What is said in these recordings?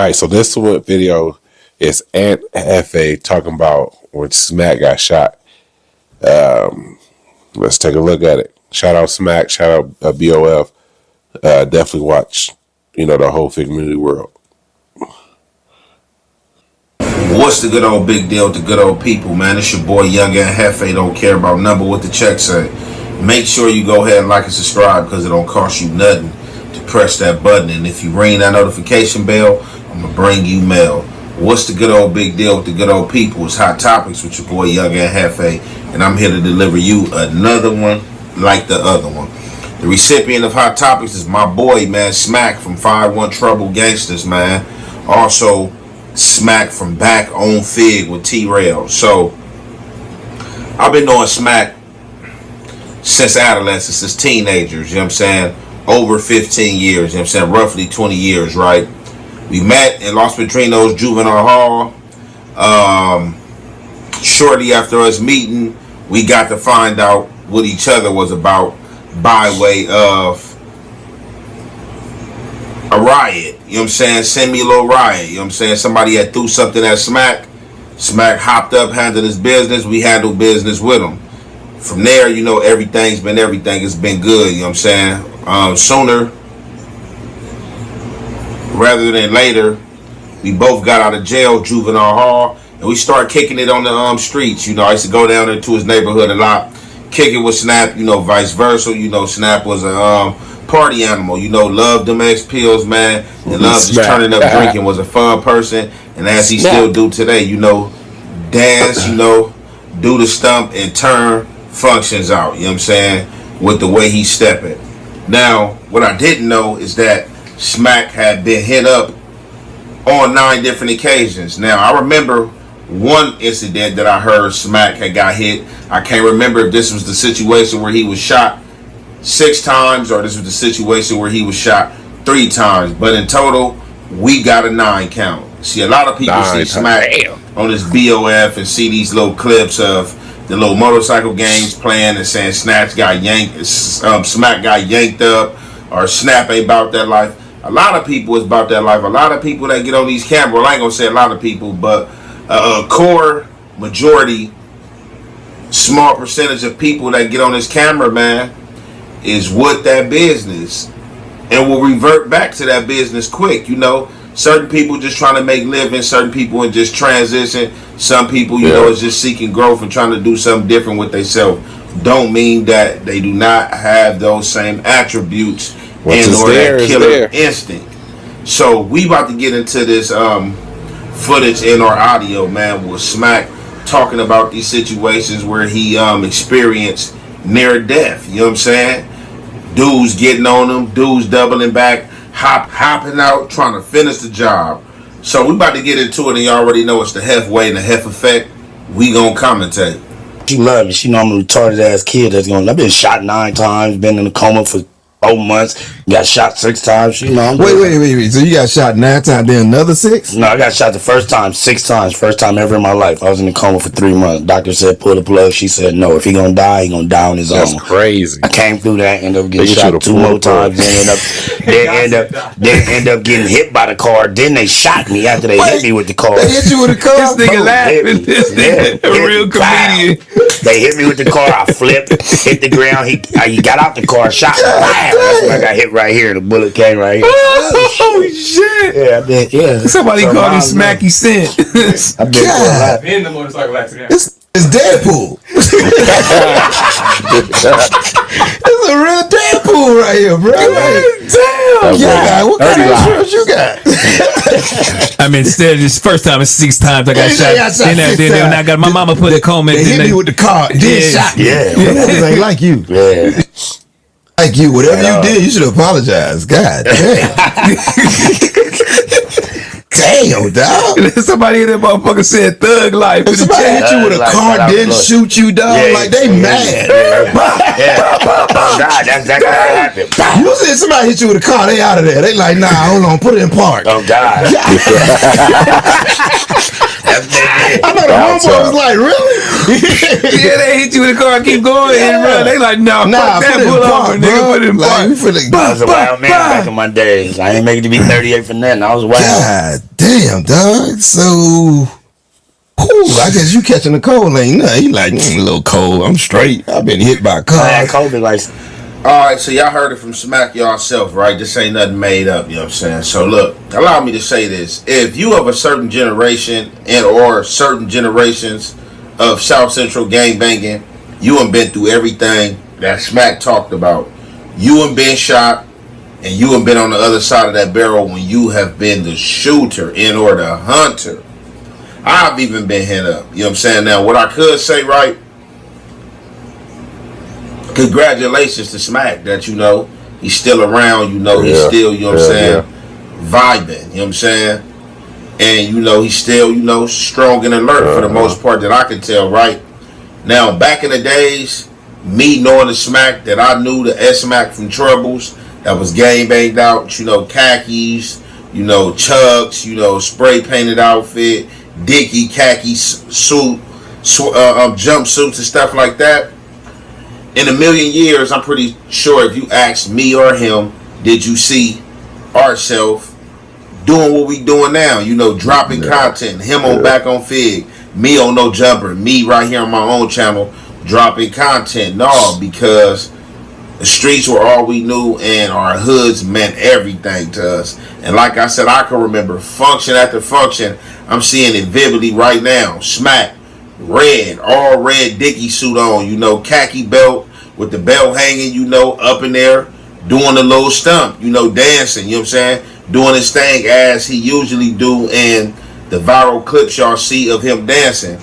right, so this one video is Aunt Hefe talking about when Smac got shot. Let's take a look at it. Shout out Smac, shout out BOF. Definitely watch, the whole Figg community world. What's the good old big deal with the good old people, man? It's your boy Young and Hefe. Don't care about number what the check say. Make sure you go ahead and like and subscribe because it don't cost you nothing to press that button. And if you ring that notification bell, I'm going to bring you mail. What's the good old big deal with the good old people? It's Hot Topics with your boy Young and Hefe. And I'm here to deliver you another one like the other one. The recipient of Hot Topics is my boy, man, Smac from 5-1 Trouble Gangsters, man. Also, Smac From Back on Figg with T-Rail. So, I've been knowing Smac since adolescence, since teenagers, you know what I'm saying? Over 15 years, you know what I'm saying? Roughly 20 years, right? We met in Los Padrinos Juvenile Hall. Shortly after us meeting, we got to find out what each other was about by way of a riot. You know what I'm saying? Send me a little riot. You know what I'm saying? Somebody had threw something at Smac. Smac hopped up, handled his business. We handled business with him. From there, everything's been everything. It's been good. You know what I'm saying? Sooner rather than later, we both got out of jail, Juvenile Hall, and we started kicking it on the streets. I used to go down there to his neighborhood a lot, kick it with Snap, vice versa. Snap was a party animal, loved them X pills, man, and loved just turning up drinking, was a fun person, and as he still do today, dance, do the stump and turn functions out, you know what I'm saying, with the way he's stepping. Now, what I didn't know is that Smac had been hit up on 9 different occasions. Now, I remember one incident that I heard Smac had got hit. I can't remember if this was the situation where he was shot 6 times or this was the situation where he was shot 3 times. But in total, we got a 9 count. See, a lot of people see Smac on this BOF and see these little clips of the little motorcycle gangs playing and saying Smac got yanked up or Snap ain't about that life. A lot of people is about that life. A lot of people that get on these cameras, well, I ain't gonna say a lot of people, but a core majority, small percentage of people that get on this camera, man, is with that business and will revert back to that business quick. Certain people just trying to make living, certain people in just transition, some people, is just seeking growth and trying to do something different with themselves. Don't mean that they do not have those same attributes and or that killer instinct. So we about to get into this footage in our audio, man, with Smac talking about these situations where he experienced near death. You know what I'm saying? Dudes getting on him, dudes doubling back, hopping out, trying to finish the job. So we about to get into it, and you already know it's the Hef way and the Hef effect. We gonna commentate. She loves me. She know I'm a retarded ass kid I've been shot 9 times, been in a coma for 4 months, got shot 6 times. Wait. So you got shot 9 times, then another 6? No, I got shot the first time 6 times. First time ever in my life. I was in a coma for 3 months. Doctor said pull the plug. She said no. If he gonna die, he gonna die on his own. That's crazy. I came through that, ended up getting shot 2 more times. Then end up getting hit by the car. Then they shot me after they hit me with the car. They hit you with the car? This nigga laughing. This nigga a real comedian. They hit me with the car. I flipped, hit the ground. He got out the car, shot me. That's when I got hit right here. The bullet came right here. Oh shit! Yeah, I did. Yeah. Somebody called him Smacky Cent. I've been through a lot. In the motorcycle accident. It's Deadpool. It's a real Deadpool right here, bro. Damn. Yeah, what kind of insurance you got? I mean, instead of this first time, it's 6 times I got shot. Then I got my mama put a coma in. They hit me with the car. Then shot me. Yeah. Niggas ain't like you. Yeah. Like you, whatever you did, you should apologize. God damn. Damn, dog. Somebody in that motherfucker said thug life. If somebody hit you with a car, didn't shoot you, dog, like they mad. Oh God, that's exactly how it happened. You said somebody hit you with a car, they out of there. They like, nah, hold on, put it in park. Oh God. I know the homeboy was like, really? Yeah, they hit you with a car, keep going and run. They like, nah, fuck that, pull over, nigga, put it in park. I was a wild man back in my days. I ain't making to be 38 for nothing. I was wild. God damn, dog. So, I guess you catching the cold ain't nothing. You like, a little cold. I'm straight. I've been hit by a car. I had COVID like. Alright, so y'all heard it from Smack yourself, right? This ain't nothing made up, you know what I'm saying? So look, allow me to say this. If you of a certain generation and or certain generations of South Central gangbanging, you have been through everything that Smack talked about. You have been shot and you have been on the other side of that barrel when you have been the shooter and or the hunter. I've even been hit up, you know what I'm saying? Now, what I could say, right? Congratulations to Smack that, you know, he's still around, you know, he's still, you know what I'm saying, vibing, you know what I'm saying? And, you know, he's still, you know, strong and alert for the most part that I can tell, right? Now, back in the days, me knowing the Smack that I knew, the Smac from Troubles, that was gang banged out, you know, khakis, you know, chucks, you know, spray painted outfit, dicky khaki suit, jumpsuits and stuff like that. In a million years, I'm pretty sure if you asked me or him, did you see ourselves doing what we doing now? You know, dropping content. Him on back on Figg, me on No Jumper, me right here on my own channel dropping content. No, because the streets were all we knew and our hoods meant everything to us. And like I said, I can remember function after function. I'm seeing it vividly right now. Smack. Red, all red dicky suit on, you know, khaki belt with the belt hanging, you know, up in there, doing a little stump, you know, dancing, you know what I'm saying, doing his thing as he usually do in the viral clips y'all see of him dancing.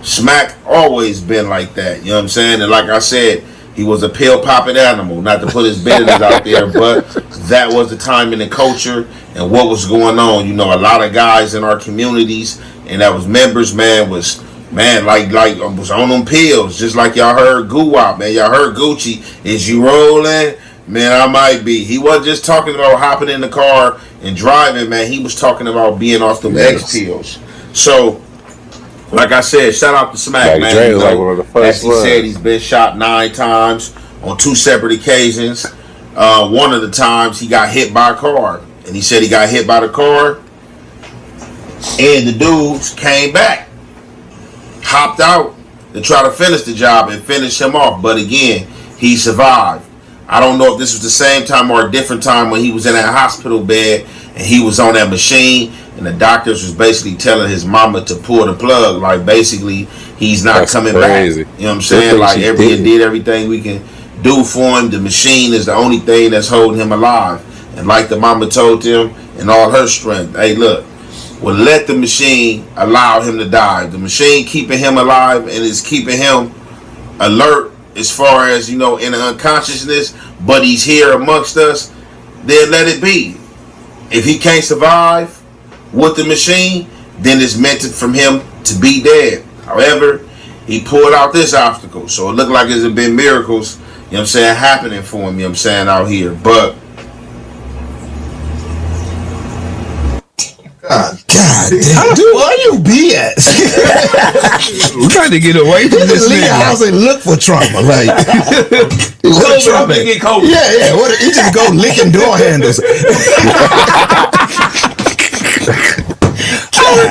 Smack always been like that, you know what I'm saying, and like I said, he was a pill popping animal, not to put his business out there, but that was the time in the culture and what was going on. You know, a lot of guys in our communities and that was members, man, was like was on them pills, just like y'all heard Guwap, man. Y'all heard Gucci. Is you rolling? Man, I might be. He wasn't just talking about hopping in the car and driving, man. He was talking about being off them X pills. So, like I said, shout out to Smack, man. You know, as he said, he's been shot 9 times on 2 separate occasions. One of the times he got hit by a car, and he said he got hit by the car, and the dudes came back. Hopped out to try to finish the job and finish him off. But again, he survived. I don't know if this was the same time or a different time when he was in that hospital bed and he was on that machine and the doctors was basically telling his mama to pull the plug. Like basically he's not coming crazy back. You know what I'm saying? Like did everything we can do for him. The machine is the only thing that's holding him alive. And like the mama told him in all her strength, hey look, well, let the machine allow him to die. The machine keeping him alive and is keeping him alert as far as, you know, in the unconsciousness, but he's here amongst us, then let it be. If he can't survive with the machine, then it's meant from him to be dead. However, he pulled out this obstacle. So it looked like there's been miracles, you know what I'm saying, happening for him, you know what I'm saying, out here. But God damn, dude, where you be at? We're trying to get away from this leave the house and look for trauma. Like, what trauma? Get COVID. Yeah. What? He just go licking door handles. He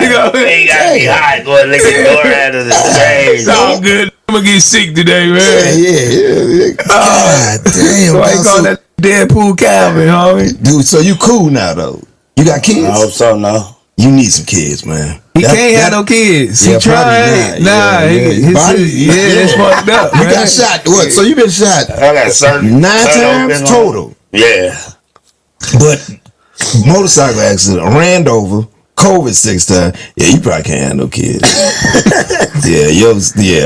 got to be hot going licking door handles. It's all good. I'm gonna get sick today, man. Yeah. God damn. So I call that Deadpool Calvin, homie. Dude, so you cool now though? You got kids? I hope so, no. You need some kids, man. He can't have no kids. He tried. It's fucked up. You got shot. What? So you been shot? I got certain 9 times total. Yeah. But motorcycle accident, ran over, COVID 6 times. Yeah, you probably can't have no kids.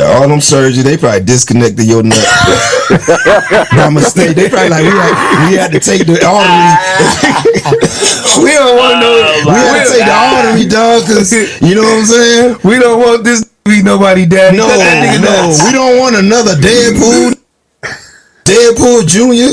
All them surgery, they probably disconnected your nut by mistake. They probably like we had to take the artery. We don't want to know. We had to take the artery dog, because you know what I'm saying? We don't want this to be nobody daddy. No, we don't want another Deadpool Junior.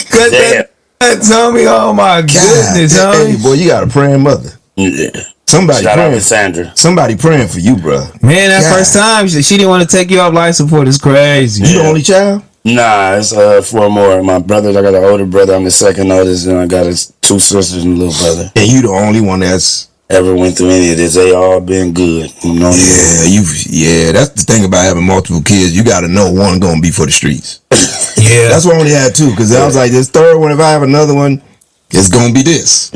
Cut that, homie. Oh my goodness, homie. Hey, boy, you got a praying mother. Yeah. Somebody Shout out praying. to Sandra. Somebody praying for you, bro. Man, that first time she didn't want to take you off life support is crazy. You the only child? Nah, it's 4 more. My brothers, I got an older brother. I'm the second oldest, and I got 2 sisters and a little brother. And you the only one that's ever went through any of this. They all been good. You know? Yeah, that's the thing about having multiple kids. You got to know one gonna be for the streets. Yeah, that's why I only had 2, because I was like, this third one, if I have another one, it's gonna be this.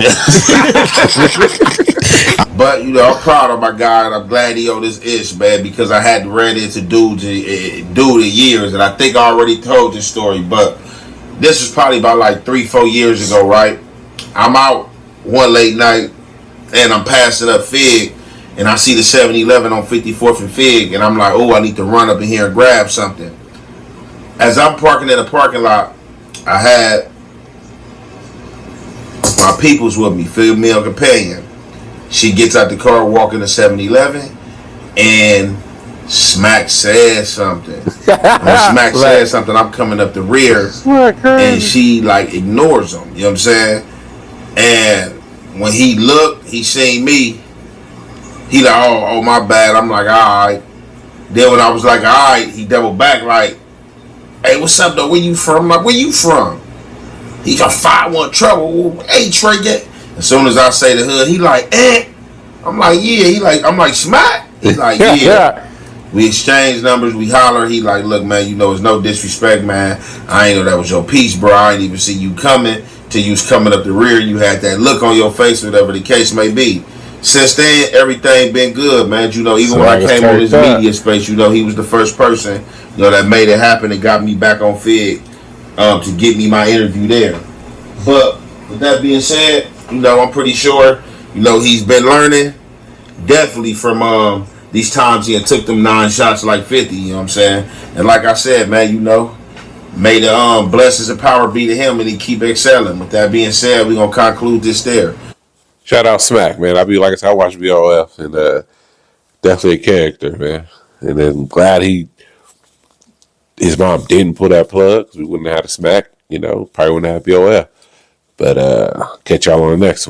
But you know, I'm proud of my guy, and I'm glad he on this ish, man, because I hadn't ran into dude in years, and I think I already told this story, but this is probably about like 3-4 years ago, right? I'm out one late night, and I'm passing up Figg, and I see the 7-Eleven on 54th and Figg, and I'm like, oh, I need to run up in here and grab something. As I'm parking in the parking lot, I had my peoples with me, female companion. She gets out the car, walking to 7-Eleven, and Smac says something. When Smac says something, I'm coming up the rear, and she like ignores him. You know what I'm saying? And when he looked, he seen me. He like, oh my bad. I'm like, all right. Then when I was like, all right, he doubled back like, hey, what's up though? Where you from? I'm like, where you from? He got 5-1 trouble. Hey, Trey, get. As soon as I say the hood, he like, I'm like, yeah. He like, I'm like, Smac? He like, yeah. We exchange numbers, we holler. He like, look, man, you know, it's no disrespect, man. I ain't know that was your piece, bro. I ain't even see you coming till you was coming up the rear. You had that look on your face, whatever the case may be. Since then, everything been good, man. You know, even when I came on this media space, you know, he was the first person, you know, that made it happen and got me back on Figg to get me my interview there. But with that being said, you know, I'm pretty sure, you know, he's been learning definitely from these times he had took them 9 shots like 50, you know what I'm saying? And like I said, man, you know, may the blessings and power be to him and he keep excelling. With that being said, we're going to conclude this there. Shout out Smac, man. I watch BOF, and definitely a character, man. And then glad his mom didn't pull that plug, because we wouldn't have had a Smac, you know, probably wouldn't have BOF. But catch y'all on the next one.